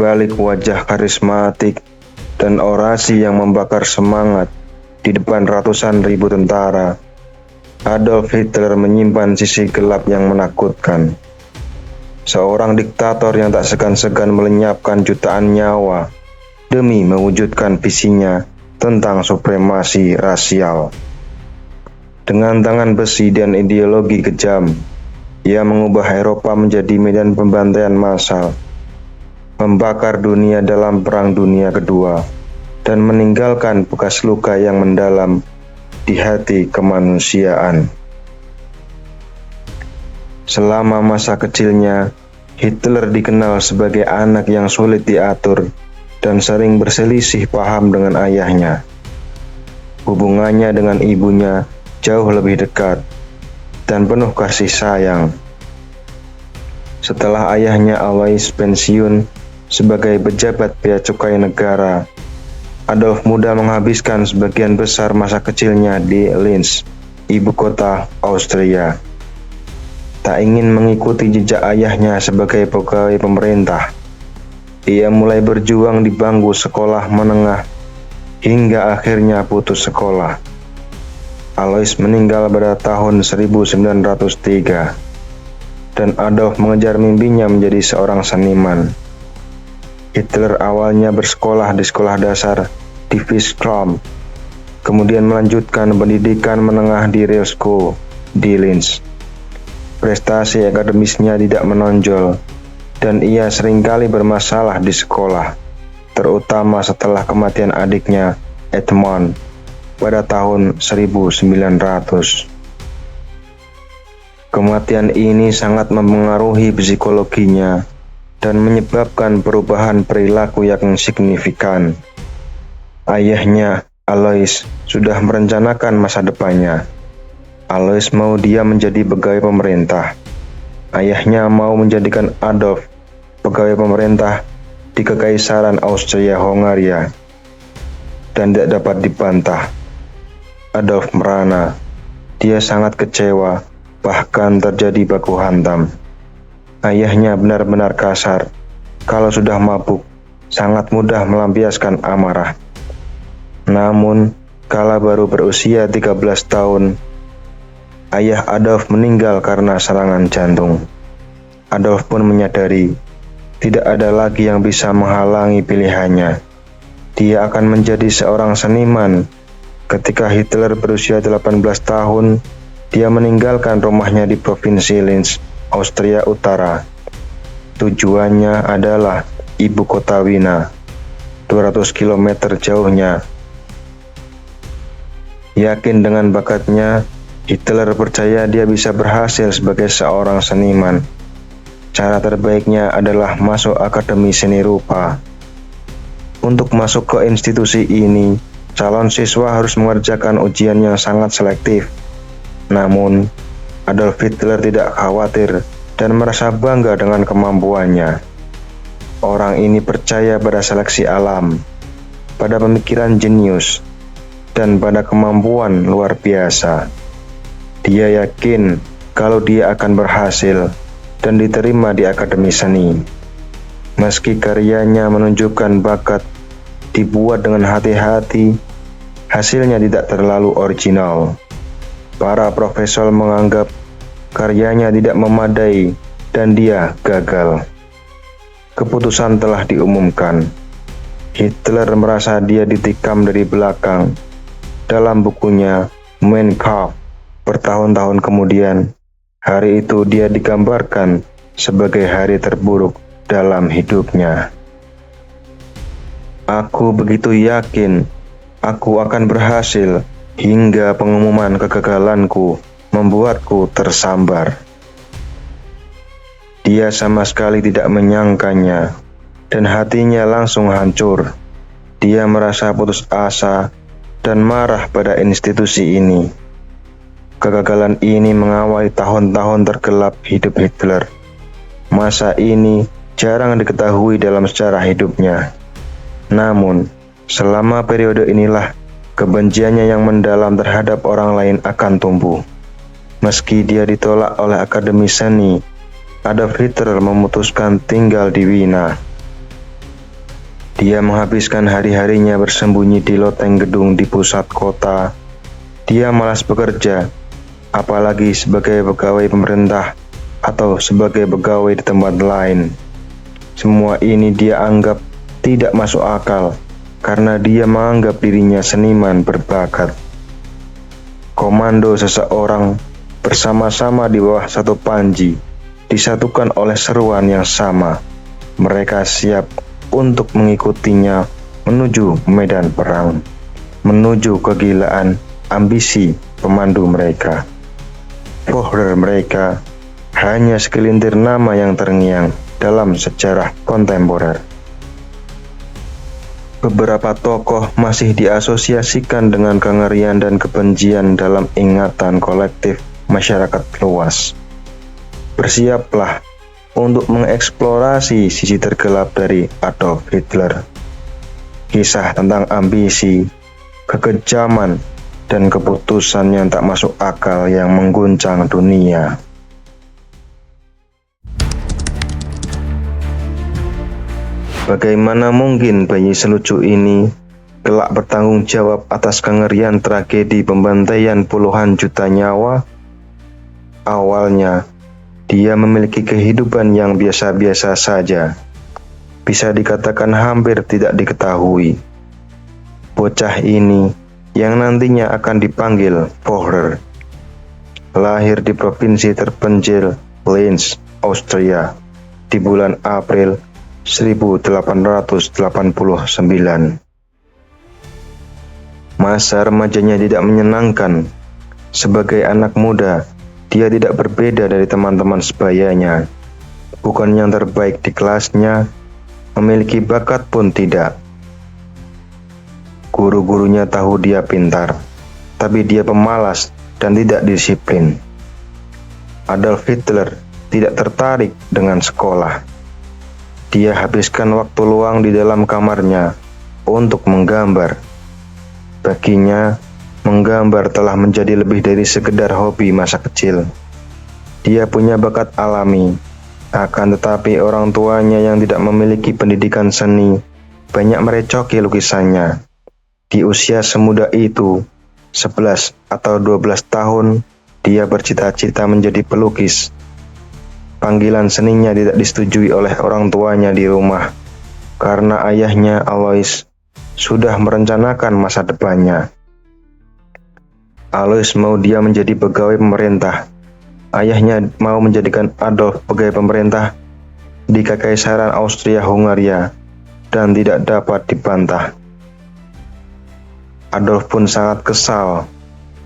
balik wajah karismatik dan orasi yang membakar semangat di depan ratusan ribu tentara, Adolf Hitler menyimpan sisi gelap yang menakutkan. Seorang diktator yang tak segan-segan melenyapkan jutaan nyawa demi mewujudkan visinya tentang supremasi rasial. Dengan tangan besi dan ideologi kejam, ia mengubah Eropa menjadi medan pembantaian massal, membakar dunia dalam Perang Dunia Kedua, dan meninggalkan bekas luka yang mendalam di hati kemanusiaan. Selama masa kecilnya, Hitler dikenal sebagai anak yang sulit diatur dan sering berselisih paham dengan ayahnya. Hubungannya dengan ibunya jauh lebih dekat dan penuh kasih sayang. Setelah ayahnya Alois pensiun sebagai pejabat bea cukai negara, Adolf muda menghabiskan sebagian besar masa kecilnya di Linz, ibu kota Austria. Tak ingin mengikuti jejak ayahnya sebagai pegawai pemerintah, ia mulai berjuang di bangku sekolah menengah hingga akhirnya putus sekolah. Alois meninggal pada tahun 1903 dan Adolf mengejar mimpinya menjadi seorang seniman. Hitler awalnya bersekolah di sekolah dasar di Fischkram, kemudian melanjutkan pendidikan menengah di Realschule di Linz. Prestasi akademisnya tidak menonjol dan ia seringkali bermasalah di sekolah, terutama setelah kematian adiknya Edmund pada tahun 1900. Kematian ini sangat mempengaruhi psikologinya dan menyebabkan perubahan perilaku yang signifikan. Ayahnya, Alois, sudah merencanakan masa depannya. Alois mau dia menjadi pegawai pemerintah. Ayahnya mau menjadikan Adolf pegawai pemerintah di Kekaisaran Austria-Hongaria dan tidak dapat dibantah. Adolf merana. Dia sangat kecewa, bahkan terjadi baku hantam. Ayahnya benar-benar kasar. Kalau sudah mabuk, sangat mudah melampiaskan amarah. Namun, kala baru berusia 13 tahun, ayah Adolf meninggal karena serangan jantung. Adolf pun menyadari tidak ada lagi yang bisa menghalangi pilihannya. Dia akan menjadi seorang seniman. Ketika Hitler berusia 18 tahun, dia meninggalkan rumahnya di provinsi Linz, Austria Utara. Tujuannya adalah ibu kota Wina, 200 km jauhnya. Yakin dengan bakatnya, Hitler percaya dia bisa berhasil sebagai seorang seniman. Cara terbaiknya adalah masuk Akademi Seni Rupa. Untuk masuk ke institusi ini, calon siswa harus mengerjakan ujian yang sangat selektif. Namun, Adolf Hitler tidak khawatir dan merasa bangga dengan kemampuannya. Orang ini percaya pada seleksi alam, pada pemikiran jenius, dan pada kemampuan luar biasa. Dia yakin kalau dia akan berhasil dan diterima di Akademi Seni. Meski karyanya menunjukkan bakat, dibuat dengan hati-hati, hasilnya tidak terlalu original. Para profesor menganggap karyanya tidak memadai dan dia gagal. Keputusan telah diumumkan. Hitler merasa dia ditikam dari belakang. Dalam bukunya Mein Kampf, bertahun-tahun kemudian, hari itu dia digambarkan sebagai hari terburuk dalam hidupnya. Aku begitu yakin aku akan berhasil hingga pengumuman kegagalanku membuatku tersambar. Dia sama sekali tidak menyangkanya dan hatinya langsung hancur. Dia merasa putus asa dan marah pada institusi ini. Kegagalan ini mengawali tahun-tahun tergelap hidup Hitler. Masa ini jarang diketahui dalam sejarah hidupnya. Namun, selama periode inilah kebenciannya yang mendalam terhadap orang lain akan tumbuh. Meski dia ditolak oleh Akademi Seni, Adolf Hitler memutuskan tinggal di Wina. Dia menghabiskan hari-harinya bersembunyi di loteng gedung di pusat kota. Dia malas bekerja, apalagi sebagai pegawai pemerintah atau sebagai pegawai di tempat lain. Semua ini dia anggap tidak masuk akal karena dia menganggap dirinya seniman berbakat. Komando seseorang bersama-sama di bawah satu panji disatukan oleh seruan yang sama. Mereka siap untuk mengikutinya menuju medan perang, menuju kegilaan ambisi pemandu mereka. Führer mereka hanya segelintir nama yang terngiang dalam sejarah kontemporer. Beberapa tokoh masih diasosiasikan dengan kengerian dan kebencian dalam ingatan kolektif masyarakat luas. Bersiaplah untuk mengeksplorasi sisi tergelap dari Adolf Hitler. Kisah tentang ambisi, kekejaman, dan keputusan yang tak masuk akal yang mengguncang dunia. Bagaimana mungkin bayi selucu ini kelak bertanggung jawab atas kengerian tragedi pembantaian puluhan juta nyawa? Awalnya, dia memiliki kehidupan yang biasa-biasa saja. Bisa dikatakan hampir tidak diketahui. Bocah ini yang nantinya akan dipanggil Führer, lahir di provinsi terpencil Linz, Austria, di bulan April 1889. Masa remajanya tidak menyenangkan. Sebagai anak muda, dia tidak berbeda dari teman-teman sebayanya. Bukan yang terbaik di kelasnya, memiliki bakat pun tidak. Guru-gurunya tahu dia pintar, tapi dia pemalas dan tidak disiplin. Adolf Hitler tidak tertarik dengan sekolah. Dia habiskan waktu luang di dalam kamarnya untuk menggambar. Baginya, menggambar telah menjadi lebih dari sekedar hobi masa kecil. Dia punya bakat alami, akan tetapi orang tuanya yang tidak memiliki pendidikan seni banyak merecoki lukisannya. Di usia semuda itu, 11 atau 12 tahun, dia bercita-cita menjadi pelukis. Panggilan seninya tidak disetujui oleh orang tuanya di rumah, karena ayahnya Alois sudah merencanakan masa depannya. Alois mau dia menjadi pegawai pemerintah. Ayahnya mau menjadikan Adolf pegawai pemerintah di Kekaisaran Austria-Hungaria dan tidak dapat dibantah. Adolf pun sangat kesal.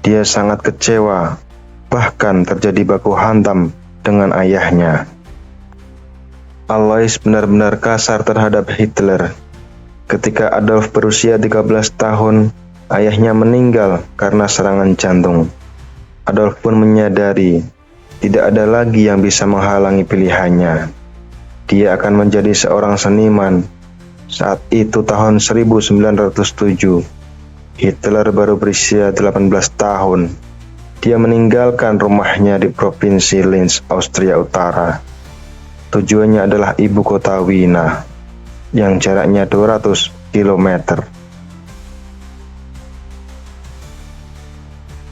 Dia sangat kecewa, bahkan terjadi baku hantam dengan ayahnya. Alois benar-benar kasar terhadap Hitler. Ketika Adolf berusia 13 tahun, ayahnya meninggal karena serangan jantung. Adolf pun menyadari tidak ada lagi yang bisa menghalangi pilihannya. Dia akan menjadi seorang seniman. Saat itu tahun 1907, Hitler baru berusia 18 tahun. Dia meninggalkan rumahnya di provinsi Linz, Austria Utara. Tujuannya adalah ibu kota Wina, yang jaraknya 200 km.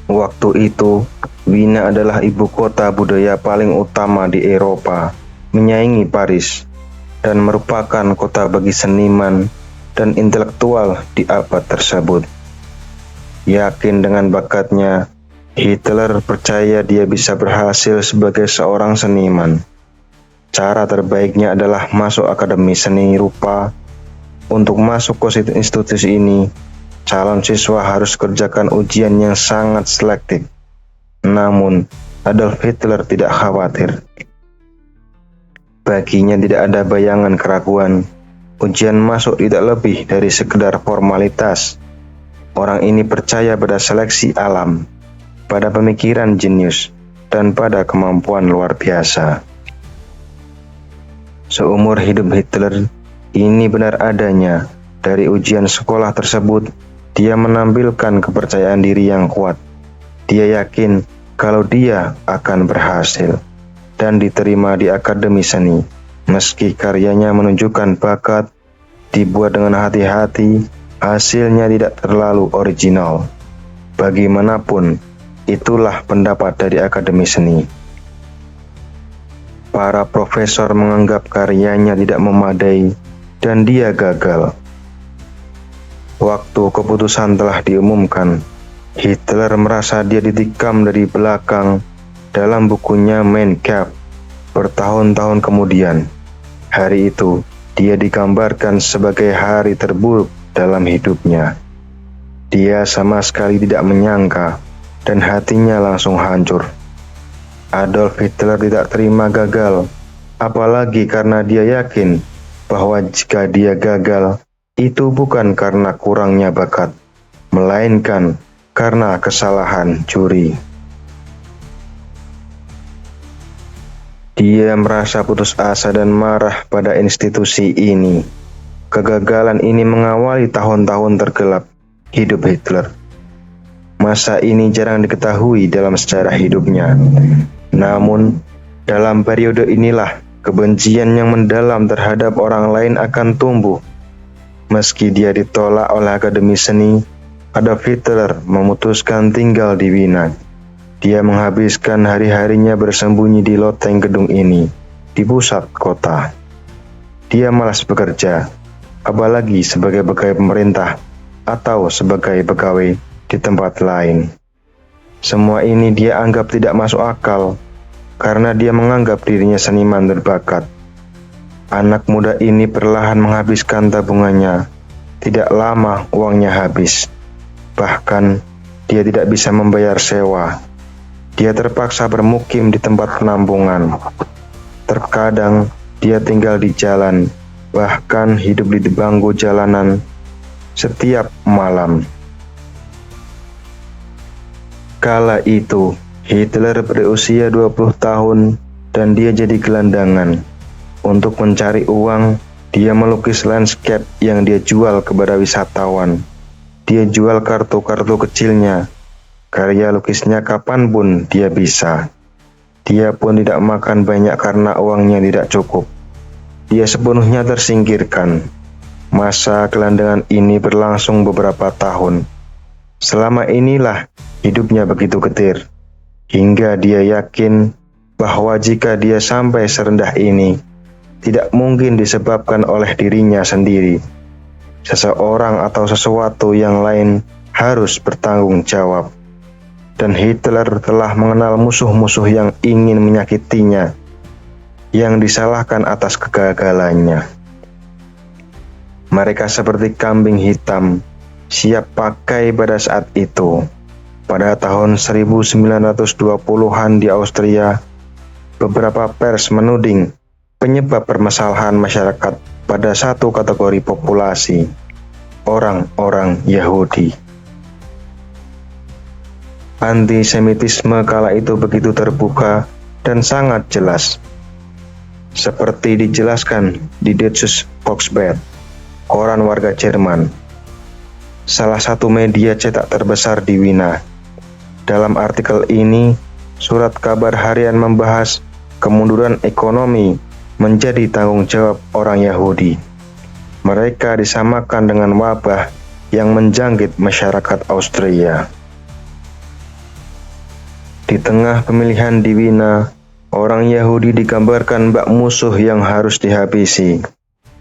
Waktu itu, Wina adalah ibu kota budaya paling utama di Eropa, menyaingi Paris, dan merupakan kota bagi seniman dan intelektual di abad tersebut. Yakin dengan bakatnya, Hitler percaya dia bisa berhasil sebagai seorang seniman. Cara terbaiknya adalah masuk Akademi Seni Rupa. Untuk masuk ke institusi ini, calon siswa harus kerjakan ujian yang sangat selektif. Namun, Adolf Hitler tidak khawatir. Baginya tidak ada bayangan keraguan. Ujian masuk tidak lebih dari sekedar formalitas. Orang ini percaya pada seleksi alam, pada pemikiran jenius, dan pada kemampuan luar biasa. Seumur hidup Hitler, ini benar adanya. Dari ujian sekolah tersebut, dia menampilkan kepercayaan diri yang kuat. Dia yakin kalau dia akan berhasil dan diterima di Akademi Seni, meski karyanya menunjukkan bakat, dibuat dengan hati-hati, hasilnya tidak terlalu original. Bagaimanapun, itulah pendapat dari Akademi Seni. Para profesor menganggap karyanya tidak memadai dan dia gagal. Waktu keputusan telah diumumkan, Hitler merasa dia ditikam dari belakang dalam bukunya Mein Kampf. Bertahun-tahun kemudian, hari itu dia digambarkan sebagai hari terburuk dalam hidupnya. Dia sama sekali tidak menyangka dan hatinya langsung hancur. Adolf Hitler tidak terima gagal, apalagi karena dia yakin bahwa jika dia gagal, itu bukan karena kurangnya bakat, melainkan karena kesalahan juri. Dia merasa putus asa dan marah pada institusi ini. Kegagalan ini mengawali tahun-tahun tergelap hidup Hitler. Masa ini jarang diketahui dalam sejarah hidupnya. Namun, dalam periode inilah kebencian yang mendalam terhadap orang lain akan tumbuh. Meski dia ditolak oleh Akademi Seni, Adolf Hitler memutuskan tinggal di Wina. Dia menghabiskan hari-harinya bersembunyi di loteng gedung ini, di pusat kota. Dia malas bekerja, apalagi sebagai pegawai pemerintah atau sebagai pegawai di tempat lain. Semua ini dia anggap tidak masuk akal, karena dia menganggap dirinya seniman berbakat. Anak muda ini perlahan menghabiskan tabungannya. Tidak lama uangnya habis. Bahkan, dia tidak bisa membayar sewa. Dia terpaksa bermukim di tempat penampungan. Terkadang, dia tinggal di jalan, bahkan hidup di bangku jalanan setiap malam. Kala itu, Hitler berusia 20 tahun dan dia jadi gelandangan. Untuk mencari uang, dia melukis landscape yang dia jual kepada wisatawan. Dia jual kartu-kartu kecilnya. Karya lukisnya kapanpun dia bisa. Dia pun tidak makan banyak karena uangnya tidak cukup. Dia sepenuhnya tersingkirkan. Masa gelandangan ini berlangsung beberapa tahun. Selama inilah hidupnya begitu getir, hingga dia yakin bahwa jika dia sampai serendah ini, tidak mungkin disebabkan oleh dirinya sendiri. Seseorang atau sesuatu yang lain harus bertanggung jawab. Dan Hitler telah mengenal musuh-musuh yang ingin menyakitinya, yang disalahkan atas kegagalannya. Mereka seperti kambing hitam, siap pakai pada saat itu. Pada tahun 1920-an di Austria, beberapa pers menuding penyebab permasalahan masyarakat pada satu kategori populasi, orang-orang Yahudi. Antisemitisme kala itu begitu terbuka dan sangat jelas. Seperti dijelaskan di Deutsches Volksblatt, koran warga Jerman, salah satu media cetak terbesar di Wina. Dalam artikel ini, surat kabar harian membahas kemunduran ekonomi menjadi tanggung jawab orang Yahudi. Mereka disamakan dengan wabah yang menjangkit masyarakat Austria. Di tengah pemilihan di Wina, orang Yahudi digambarkan bak musuh yang harus dihabisi.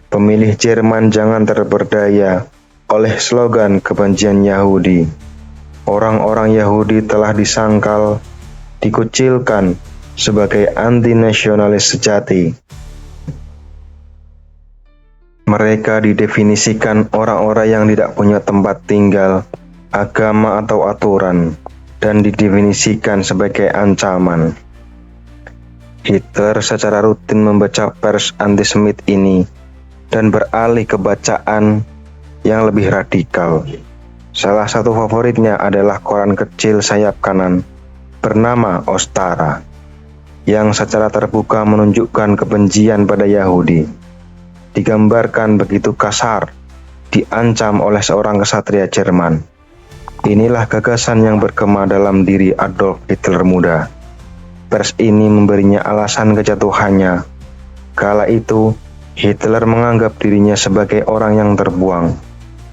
Pemilih Jerman jangan terperdaya oleh slogan kebencian Yahudi. Orang-orang Yahudi telah disangkal, dikucilkan sebagai anti-nasionalis sejati. Mereka didefinisikan orang-orang yang tidak punya tempat tinggal, agama atau aturan, dan didefinisikan sebagai ancaman. Hitler secara rutin membaca pers antisemit ini dan beralih ke bacaan yang lebih radikal. Salah satu favoritnya adalah koran kecil sayap kanan bernama Ostara, yang secara terbuka menunjukkan kebencian pada Yahudi. Digambarkan begitu kasar, diancam oleh seorang kesatria Jerman. Inilah gagasan yang bergema dalam diri Adolf Hitler muda. Pers ini memberinya alasan kejatuhannya. Kala itu, Hitler menganggap dirinya sebagai orang yang terbuang.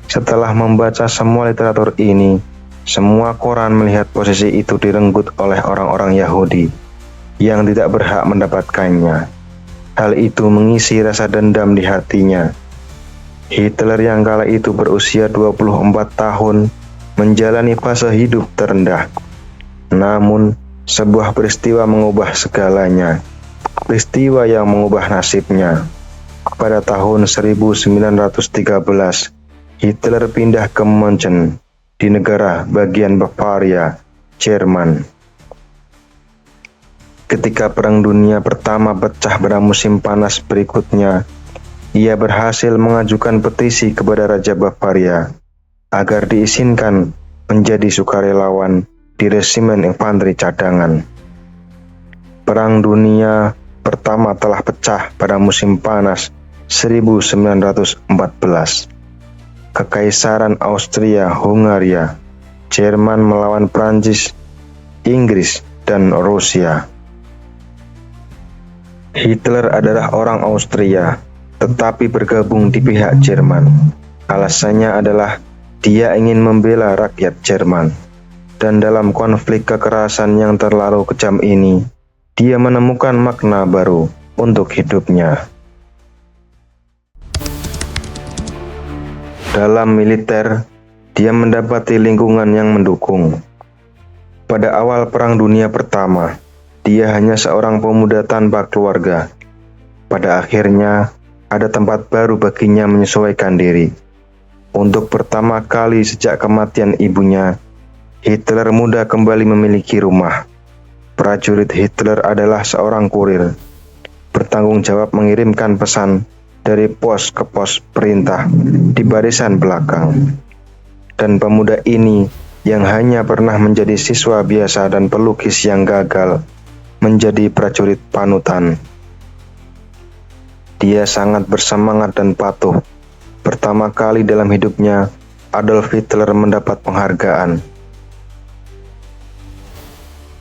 Setelah membaca semua literatur ini, semua koran melihat posisi itu direnggut oleh orang-orang Yahudi yang tidak berhak mendapatkannya. Hal itu mengisi rasa dendam di hatinya. Hitler yang kala itu berusia 24 tahun menjalani fase hidup terendah. Namun, sebuah peristiwa mengubah segalanya. Peristiwa yang mengubah nasibnya. Pada tahun 1913, Hitler pindah ke München di negara bagian Bavaria, Jerman. Ketika Perang Dunia Pertama pecah pada musim panas berikutnya, ia berhasil mengajukan petisi kepada Raja Bavaria agar diizinkan menjadi sukarelawan di resimen infanteri cadangan. Perang Dunia Pertama telah pecah pada musim panas 1914. Kekaisaran Austria-Hungaria, Jerman melawan Prancis, Inggris, dan Rusia. Hitler adalah orang Austria, tetapi bergabung di pihak Jerman. Alasannya adalah dia ingin membela rakyat Jerman. Dan dalam konflik kekerasan yang terlalu kejam ini, dia menemukan makna baru untuk hidupnya. Dalam militer, dia mendapati lingkungan yang mendukung. Pada awal Perang Dunia Pertama, dia hanya seorang pemuda tanpa keluarga. Pada akhirnya, ada tempat baru baginya menyesuaikan diri. Untuk pertama kali sejak kematian ibunya, Hitler muda kembali memiliki rumah. Prajurit Hitler adalah seorang kurir, bertanggung jawab mengirimkan pesan dari pos ke pos perintah di barisan belakang. Dan pemuda ini yang hanya pernah menjadi siswa biasa dan pelukis yang gagal, menjadi prajurit panutan. Dia sangat bersemangat dan patuh. Pertama kali dalam hidupnya, Adolf Hitler mendapat penghargaan.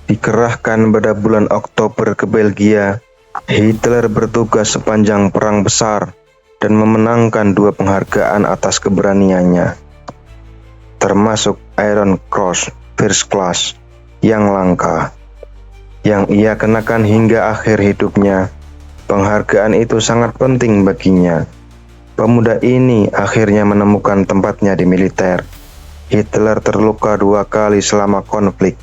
Dikerahkan pada bulan Oktober ke Belgia, Hitler bertugas sepanjang perang besar dan memenangkan 2 penghargaan atas keberaniannya, termasuk Iron Cross First Class yang langka, yang ia kenakan hingga akhir hidupnya. Penghargaan itu sangat penting baginya. Pemuda ini akhirnya menemukan tempatnya di militer. Hitler terluka 2 kali selama konflik.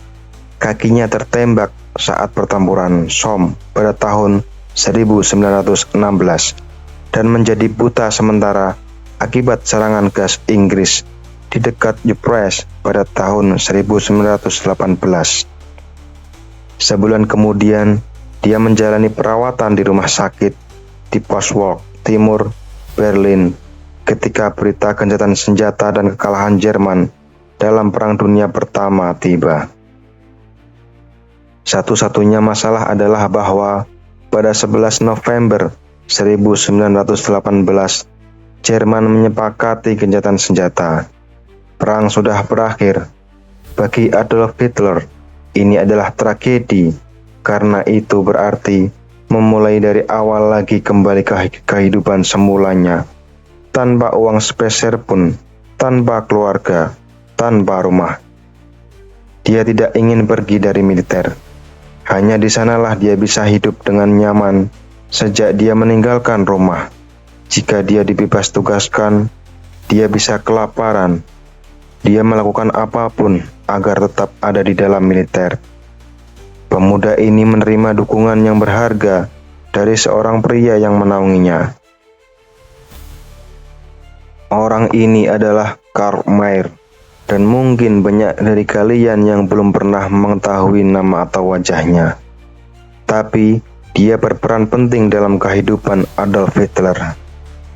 Kakinya tertembak saat pertempuran Somme pada tahun 1916 dan menjadi buta sementara akibat serangan gas Inggris di dekat Ypres pada tahun 1918. Sebulan kemudian, dia menjalani perawatan di rumah sakit di Postwalk Timur, Berlin, ketika berita gencatan senjata dan kekalahan Jerman dalam Perang Dunia Pertama tiba. Satu-satunya masalah adalah bahwa pada 11 November 1918, Jerman menyepakati gencatan senjata. Perang sudah berakhir. Bagi Adolf Hitler, ini adalah tragedi, karena itu berarti memulai dari awal lagi kembali ke kehidupan semulanya, tanpa uang sepeser pun, tanpa keluarga, tanpa rumah. Dia tidak ingin pergi dari militer. Hanya di sanalah dia bisa hidup dengan nyaman sejak dia meninggalkan rumah. Jika dia dibebas tugaskan, dia bisa kelaparan. Dia melakukan apapun agar tetap ada di dalam militer. Pemuda ini menerima dukungan yang berharga dari seorang pria yang menaunginya. Orang ini adalah Karl Mayr. Dan mungkin banyak dari kalian yang belum pernah mengetahui nama atau wajahnya. Tapi dia berperan penting dalam kehidupan Adolf Hitler.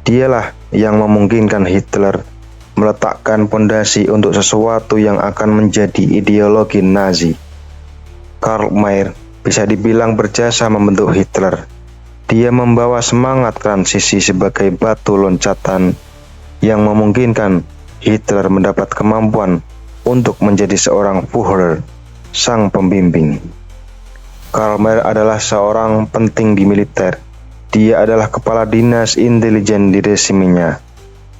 Dialah yang memungkinkan Hitler meletakkan pondasi untuk sesuatu yang akan menjadi ideologi Nazi. Karl Mayr bisa dibilang berjasa membentuk Hitler. Dia membawa semangat transisi sebagai batu loncatan yang memungkinkan Hitler mendapat kemampuan untuk menjadi seorang Führer, sang pembimbing. Karl Mayr adalah seorang penting di militer. Dia adalah kepala dinas intelijen di resimnya.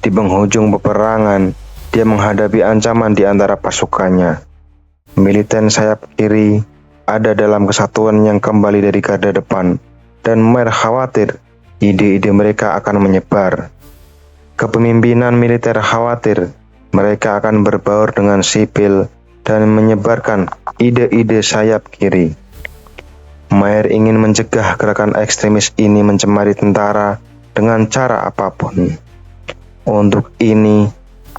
Di penghujung peperangan, dia menghadapi ancaman di antara pasukannya. Militer sayap kiri ada dalam kesatuan yang kembali dari garda depan, dan Mayer khawatir ide-ide mereka akan menyebar. Kepemimpinan militer khawatir mereka akan berbaur dengan sipil dan menyebarkan ide-ide sayap kiri. Mayer ingin mencegah gerakan ekstremis ini mencemari tentara dengan cara apapun. Untuk ini,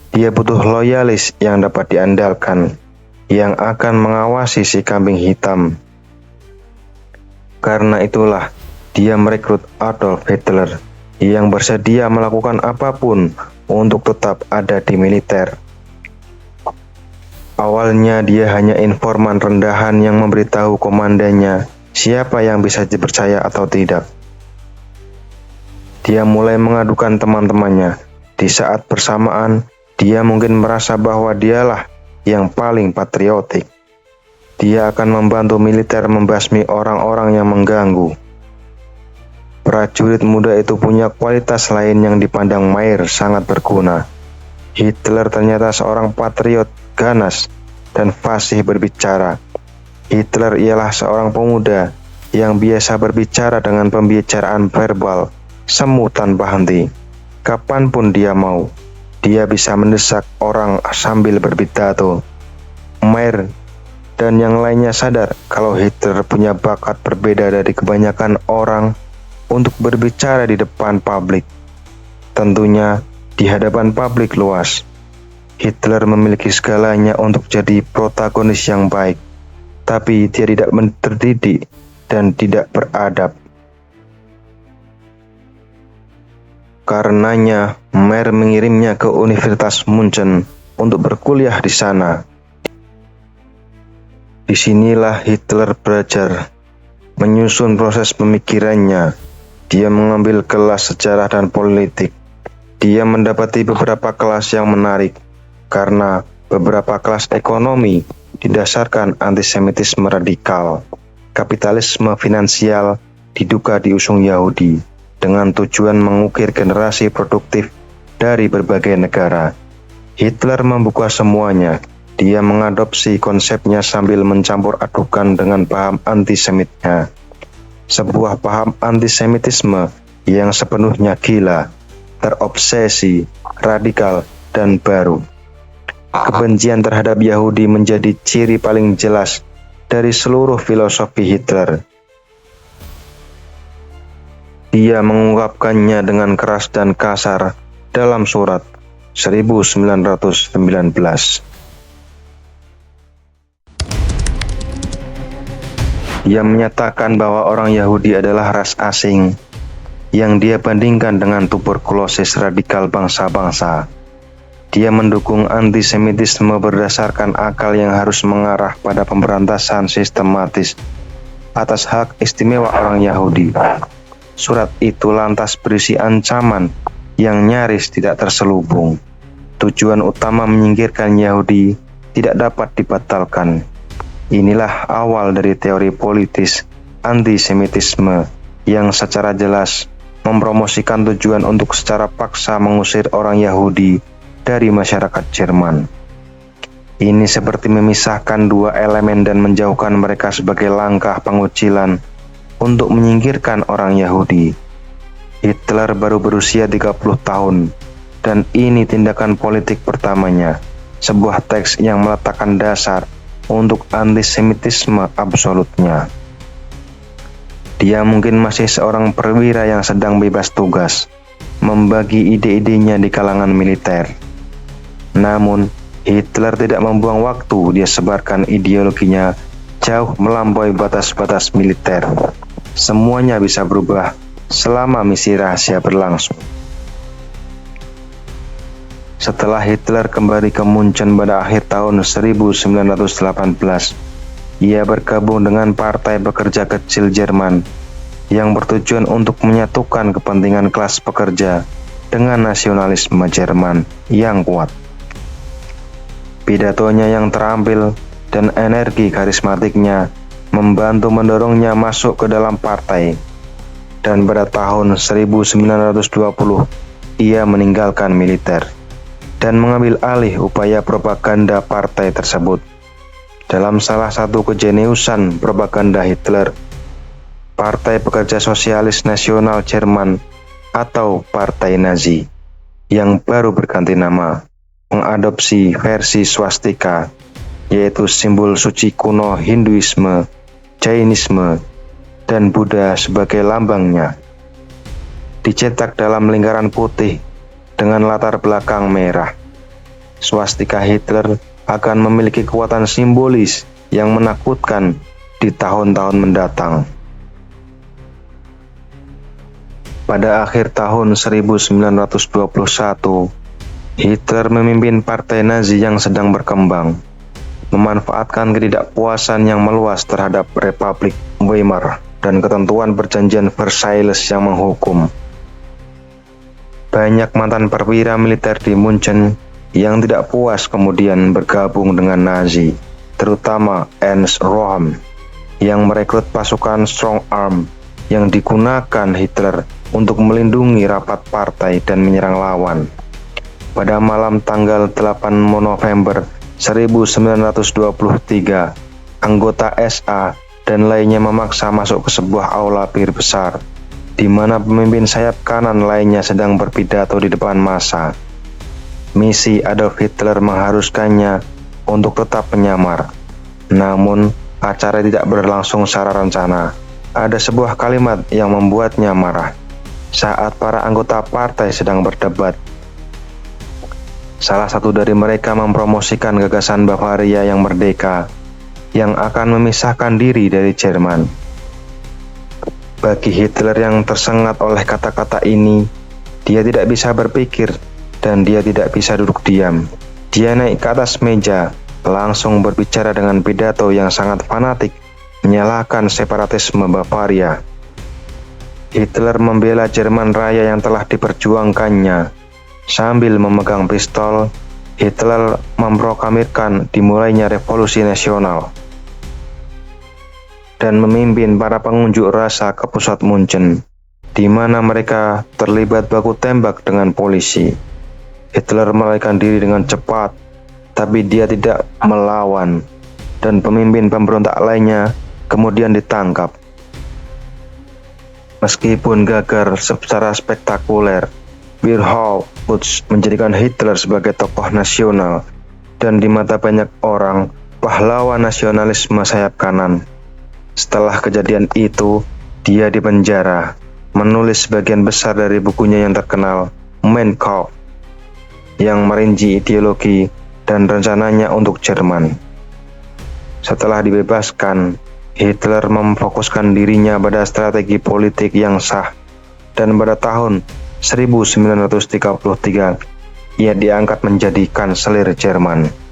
dia butuh loyalis yang dapat diandalkan, yang akan mengawasi si kambing hitam. Karena itulah, dia merekrut Adolf Hitler yang bersedia melakukan apapun untuk tetap ada di militer. Awalnya dia hanya informan rendahan yang memberitahu komandannya siapa yang bisa dipercaya atau tidak. Dia mulai mengadukan teman-temannya. Di saat bersamaan, dia mungkin merasa bahwa dialah yang paling patriotik. Dia akan membantu militer membasmi orang-orang yang mengganggu. Prajurit muda itu punya kualitas lain yang dipandang Mayer sangat berguna. Hitler ternyata seorang patriot ganas dan fasih berbicara. Hitler ialah seorang pemuda yang biasa berbicara dengan pembicaraan verbal semu tanpa henti. Kapanpun dia mau, dia bisa mendesak orang sambil berpidato. Mayer dan yang lainnya sadar kalau Hitler punya bakat berbeda dari kebanyakan orang untuk berbicara di depan publik. Tentunya di hadapan publik luas. Hitler memiliki segalanya untuk jadi protagonis yang baik. Tapi dia tidak terdidik dan tidak beradab. Karenanya, Mayer mengirimnya ke Universitas München untuk berkuliah di sana. Disinilah Hitler belajar, menyusun proses pemikirannya. Dia mengambil kelas sejarah dan politik. Dia mendapati beberapa kelas yang menarik, karena beberapa kelas ekonomi didasarkan antisemitisme radikal. Kapitalisme finansial diduga diusung Yahudi dengan tujuan mengukir generasi produktif dari berbagai negara. Hitler membuka semuanya. Dia mengadopsi konsepnya sambil mencampur adukan dengan paham antisemitnya. Sebuah paham antisemitisme yang sepenuhnya gila, terobsesi, radikal, dan baru. Kebencian terhadap Yahudi menjadi ciri paling jelas dari seluruh filosofi Hitler. Dia mengungkapkannya dengan keras dan kasar dalam surat 1919. Dia menyatakan bahwa orang Yahudi adalah ras asing yang dia bandingkan dengan tuberkulosis radikal bangsa-bangsa. Dia mendukung antisemitisme berdasarkan akal yang harus mengarah pada pemberantasan sistematis atas hak istimewa orang Yahudi. Surat itu lantas berisi ancaman yang nyaris tidak terselubung. Tujuan utama menyingkirkan Yahudi tidak dapat dibatalkan. Inilah awal dari teori politis antisemitisme yang secara jelas mempromosikan tujuan untuk secara paksa mengusir orang Yahudi dari masyarakat Jerman. Ini seperti memisahkan dua elemen dan menjauhkan mereka sebagai langkah pengucilan untuk menyingkirkan orang Yahudi. Hitler baru berusia 30 tahun, dan ini tindakan politik pertamanya, sebuah teks yang meletakkan dasar untuk antisemitisme absolutnya. Dia mungkin masih seorang perwira yang sedang bebas tugas, membagi ide-idenya di kalangan militer. Namun, Hitler tidak membuang waktu. Dia sebarkan ideologinya jauh melampaui batas-batas militer. Semuanya bisa berubah selama misi rahasia berlangsung. Setelah Hitler kembali ke Munchen pada akhir tahun 1918, ia bergabung dengan Partai Pekerja Kecil Jerman yang bertujuan untuk menyatukan kepentingan kelas pekerja dengan nasionalisme Jerman yang kuat. Pidatonya yang terampil dan energi karismatiknya membantu mendorongnya masuk ke dalam partai. dan pada tahun 1920 ia meninggalkan militer dan mengambil alih upaya propaganda partai tersebut. Dalam salah satu kejeniusan propaganda Hitler, Partai Pekerja Sosialis Nasional Jerman atau Partai Nazi yang baru berganti nama mengadopsi versi swastika, yaitu simbol suci kuno Hinduisme, Jainisme, dan Buddha sebagai lambangnya. Dicetak dalam lingkaran putih dengan latar belakang merah. Swastika Hitler akan memiliki kekuatan simbolis yang menakutkan di tahun-tahun mendatang. Pada akhir tahun 1921, Hitler memimpin Partai Nazi yang sedang berkembang, memanfaatkan ketidakpuasan yang meluas terhadap Republik Weimar dan ketentuan Perjanjian Versailles yang menghukum. Banyak mantan perwira militer di Munchen yang tidak puas kemudian bergabung dengan Nazi, terutama Ernst Röhm yang merekrut pasukan Strong Arm yang digunakan Hitler untuk melindungi rapat partai dan menyerang lawan. Pada malam tanggal 8 November 1923, anggota SA dan lainnya memaksa masuk ke sebuah aula bir besar, di mana pemimpin sayap kanan lainnya sedang berpidato di depan massa. Misi Adolf Hitler mengharuskannya untuk tetap menyamar. Namun, acara tidak berlangsung secara rencana. Ada sebuah kalimat yang membuatnya marah saat para anggota partai sedang berdebat. Salah satu dari mereka mempromosikan gagasan Bavaria yang merdeka, yang akan memisahkan diri dari Jerman. Bagi Hitler yang tersengat oleh kata-kata ini, dia tidak bisa berpikir dan dia tidak bisa duduk diam. Dia naik ke atas meja, langsung berbicara dengan pidato yang sangat fanatik, menyalahkan separatisme Bavaria. Hitler membela Jerman Raya yang telah diperjuangkannya. Sambil memegang pistol, Hitler memproklamirkan dimulainya revolusi nasional dan memimpin para pengunjuk rasa ke pusat Munchen, di mana mereka terlibat baku tembak dengan polisi. Hitler melarikan diri dengan cepat, tapi dia tidak melawan, dan pemimpin pemberontak lainnya kemudian ditangkap. Meskipun gagal secara spektakuler, Wilhelm Busch menjadikan Hitler sebagai tokoh nasional dan di mata banyak orang pahlawan nasionalisme sayap kanan. Setelah kejadian itu, dia dipenjara, menulis sebagian besar dari bukunya yang terkenal, Mein Kampf, yang merinci ideologi dan rencananya untuk Jerman. Setelah dibebaskan, Hitler memfokuskan dirinya pada strategi politik yang sah, dan pada tahun 1933 ia diangkat menjadi kanselir Jerman.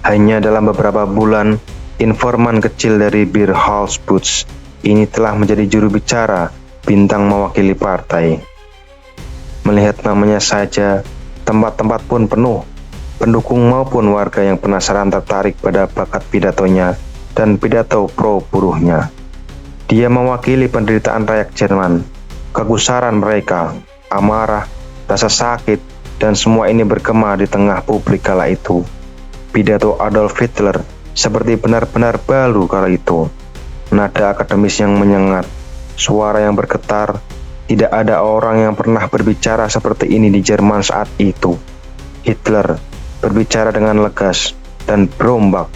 Hanya dalam beberapa bulan, informan kecil dari Wilhelm Busch ini telah menjadi juru bicara bintang mewakili partai. Melihat namanya saja, tempat-tempat pun penuh. Pendukung maupun warga yang penasaran tertarik pada bakat pidatonya dan pidato pro buruhnya. Dia mewakili penderitaan rakyat Jerman, kegusaran mereka, amarah, rasa sakit, dan semua ini bergema di tengah publik kala itu. Pidato Adolf Hitler seperti benar-benar balu kala itu. Nada akademis yang menyengat, suara yang bergetar, tidak ada orang yang pernah berbicara seperti ini di Jerman saat itu. Hitler berbicara dengan legas dan berombak.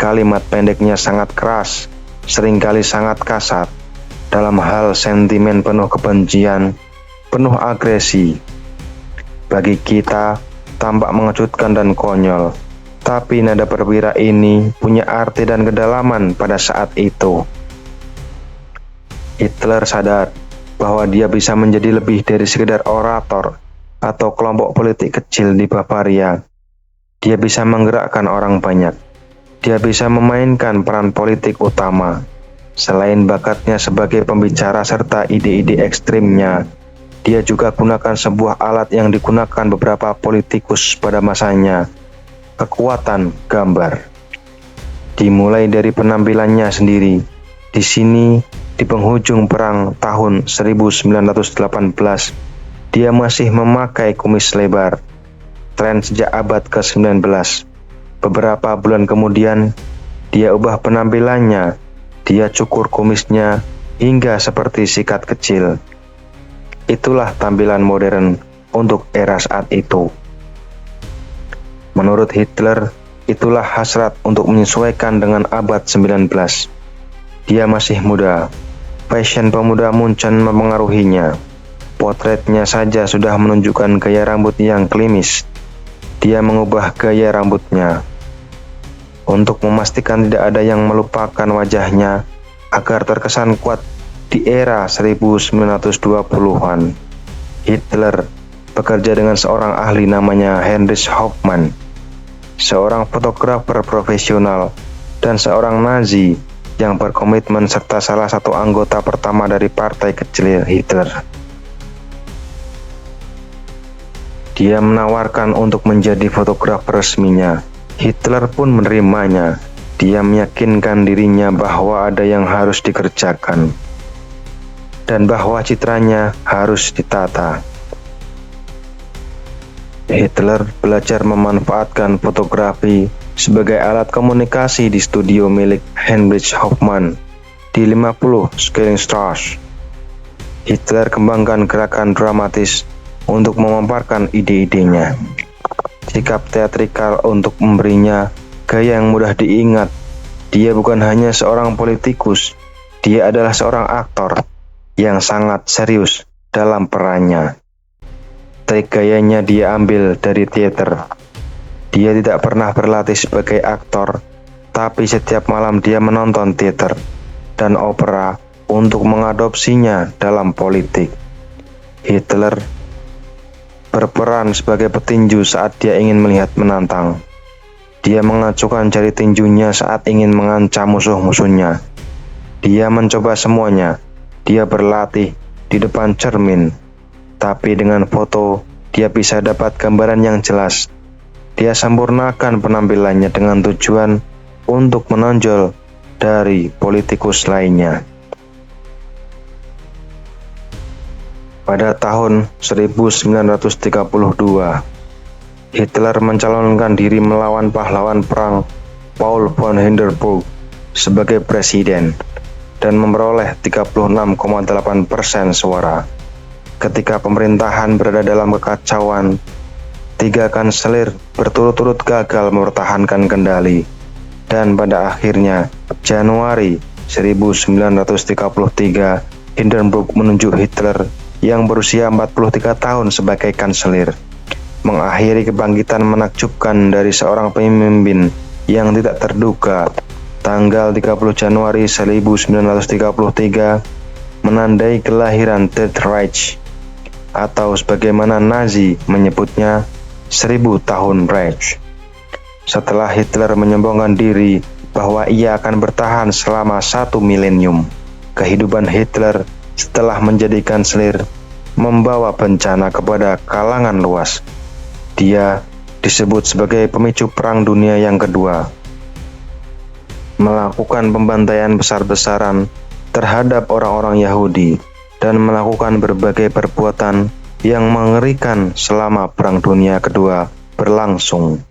Kalimat pendeknya sangat keras, seringkali sangat kasar, dalam hal sentimen penuh kebencian, penuh agresi. Bagi kita, tampak mengejutkan dan konyol, tapi nada perwira ini punya arti dan kedalaman pada saat itu. Hitler sadar bahwa dia bisa menjadi lebih dari sekedar orator atau kelompok politik kecil di Bavaria. Dia bisa menggerakkan orang banyak. Dia bisa memainkan peran politik utama. Selain bakatnya sebagai pembicara serta ide-ide ekstrimnya, dia juga gunakan sebuah alat yang digunakan beberapa politikus pada masanya, kekuatan gambar. Dimulai dari penampilannya sendiri, Di sini, di penghujung perang tahun 1918, dia masih memakai kumis lebar, tren sejak abad ke-19. Beberapa bulan kemudian, dia ubah penampilannya. Dia cukur kumisnya hingga seperti sikat kecil. Itulah tampilan modern untuk era saat itu. Menurut Hitler, itulah hasrat untuk menyesuaikan dengan abad 19. Dia masih muda. Fashion pemuda Munchen mempengaruhinya. Potretnya saja sudah menunjukkan gaya rambut yang klimis. Dia mengubah gaya rambutnya untuk memastikan tidak ada yang melupakan wajahnya agar terkesan kuat di era 1920-an. Hitler bekerja dengan seorang ahli namanya Heinrich Hoffmann, seorang fotografer profesional dan seorang Nazi yang berkomitmen serta salah satu anggota pertama dari partai kecil Hitler. Dia menawarkan untuk menjadi fotografer resminya. Hitler pun menerimanya. Dia meyakinkan dirinya bahwa ada yang harus dikerjakan dan bahwa citranya harus ditata. Hitler belajar memanfaatkan fotografi sebagai alat komunikasi di studio milik Heinrich Hoffmann di 50 Skillingstrasse. Hitler kembangkan gerakan dramatis untuk memaparkan ide-idenya. Sikap teatrikal untuk memberinya gaya yang mudah diingat. Dia bukan hanya seorang politikus, dia adalah seorang aktor yang sangat serius dalam perannya. Trik gayanya dia ambil dari teater. Dia tidak pernah berlatih sebagai aktor, tapi setiap malam dia menonton teater dan opera untuk mengadopsinya dalam politik. Hitler berperan sebagai petinju saat dia ingin melihat menantang. Dia mengacukan jari tinjunya saat ingin mengancam musuh-musuhnya. Dia mencoba semuanya. Dia berlatih di depan cermin, tapi dengan foto dia bisa dapat gambaran yang jelas. Dia sempurnakan penampilannya dengan tujuan untuk menonjol dari politikus lainnya. Pada tahun 1932, Hitler mencalonkan diri melawan pahlawan perang Paul von Hindenburg sebagai presiden dan memperoleh 36,8% suara. Ketika pemerintahan berada dalam kekacauan, 3 kanselir berturut-turut gagal mempertahankan kendali, dan pada akhirnya Januari 1933 Hindenburg menunjuk Hitler yang berusia 43 tahun sebagai kanselir, mengakhiri kebangkitan menakjubkan dari seorang pemimpin yang tidak terduga. Tanggal 30 Januari 1933 menandai kelahiran Third Reich, atau sebagaimana Nazi menyebutnya, 1000 tahun Reich. Setelah Hitler menyombongkan diri bahwa ia akan bertahan selama 1 milenium, kehidupan Hitler setelah menjadi kanselir membawa bencana kepada kalangan luas. Dia disebut sebagai pemicu Perang Dunia yang Kedua, melakukan pembantaian besar-besaran terhadap orang-orang Yahudi, dan melakukan berbagai perbuatan yang mengerikan selama Perang Dunia Kedua berlangsung.